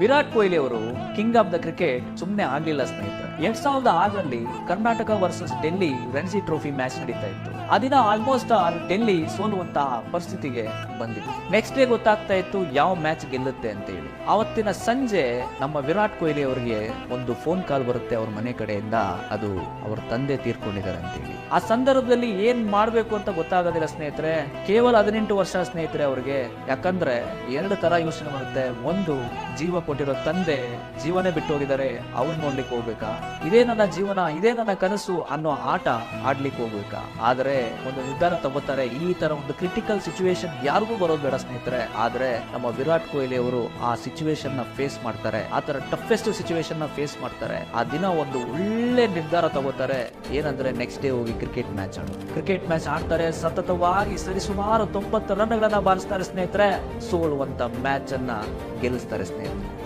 ವಿರಾಟ್ ಕೊಹ್ಲಿ ಅವರು king of the cricket ಸುಮ್ಮನೆ ಆಗ್ಲಿಲ್ಲ ಸ್ನೇಹಿತರೆ. 2006ರಲ್ಲಿ Karnataka versus Delhi Ranji trophy match ನಡೀತಾ ಇತ್ತು. ಆ ದಿನ ಆಲ್ಮೋಸ್ಟ್ ಡೆಲ್ಲಿ ಸೋಲುವಂತಹ ಪರಿಸ್ಥಿತಿಗೆ ಬಂದಿತ್ತು. ನೆಕ್ಸ್ಟ್ ಡೇ ಗೊತ್ತಾಗ್ತಾ ಇತ್ತು ಯಾವ ಮ್ಯಾಚ್ ಗೆಲ್ಲುತ್ತೆ ಅಂತ ಹೇಳಿ. ಆವತ್ತಿನ ಸಂಜೆ ನಮ್ಮ ವಿರಾಟ್ ಕೊಹ್ಲಿ ಅವರಿಗೆ ಒಂದು ಫೋನ್ ಕಾಲ್ ಬರುತ್ತೆ ಅವ್ರ ಮನೆ ಕಡೆಯಿಂದ. ಅದು ಅವ್ರ ತಂದೆ ತೀರ್ಕೊಂಡಿದ್ದಾರೆ ಅಂತ ಹೇಳಿ. ಆ ಸಂದರ್ಭದಲ್ಲಿ ಏನ್ ಮಾಡ್ಬೇಕು ಅಂತ ಗೊತ್ತಾಗೋದಿಲ್ಲ ಸ್ನೇಹಿತರೆ. ಕೇವಲ 18 ವರ್ಷ ಸ್ನೇಹಿತರೆ ಅವ್ರಿಗೆ. ಯಾಕಂದ್ರೆ ಎರಡು ತರ ಯೋಚನೆ ಬರುತ್ತೆ. ಒಂದು, ಜೀವ ಕೊಟ್ಟಿರೋ ತಂದೆ ಜೀವನೇ ಬಿಟ್ಟು ಹೋಗಿದ್ದಾರೆ, ಅವ್ರು ನೋಡ್ಲಿಕ್ಕೆ ಹೋಗ್ಬೇಕಾ, ಇದೇ ನನ್ನ ಜೀವನ, ಇದೇ ನನ್ನ ಕನಸು ಅನ್ನೋ ಆಟ ಆಡ್ಲಿಕ್ಕೆ ಹೋಗ್ಬೇಕಾ. ಆದ್ರೆ ಒಂದು ನಿರ್ಧಾರ ತಗೋತಾರೆ. ಈ ತರ ಒಂದು ಕ್ರಿಟಿಕಲ್ ಸಿಚುವೇಶನ್ ಯಾರಿಗೂ ಬರೋದು ಬೇಡ ಸ್ನೇಹಿತರೆ. ಆದ್ರೆ ನಮ್ಮ ವಿರಾಟ್ ಕೊಹ್ಲಿ ಅವರು ಆ ಸಿಚುವೇಶನ್ ನ ಫೇಸ್ ಮಾಡ್ತಾರೆ. ಆ ತರ ಟಫೆಸ್ಟ್ ಸಿಚುವೇಶನ್ ನ ಫೇಸ್ ಮಾಡ್ತಾರೆ. ಆ ದಿನ ಒಂದು ಒಳ್ಳೆ ನಿರ್ಧಾರ ತಗೋತಾರೆ. ಏನಂದ್ರೆ ನೆಕ್ಸ್ಟ್ ಡೇ ಹೋಗಿ ಕ್ರಿಕೆಟ್ ಮ್ಯಾಚ್ ಆಡ್ತಾರೆ. ಸತತವಾಗಿ ಸರಿಸುಮಾರು 90 ರನ್ಗಳನ್ನ ಬಾರಿಸ್ತಾರೆ ಸ್ನೇಹಿತರೆ. ಸೋಲುವಂತ ಮ್ಯಾಚ್ ಅನ್ನ ಗೆಲ್ಲಿಸ್ತಾರೆ ಸ್ನೇಹಿತರೆ.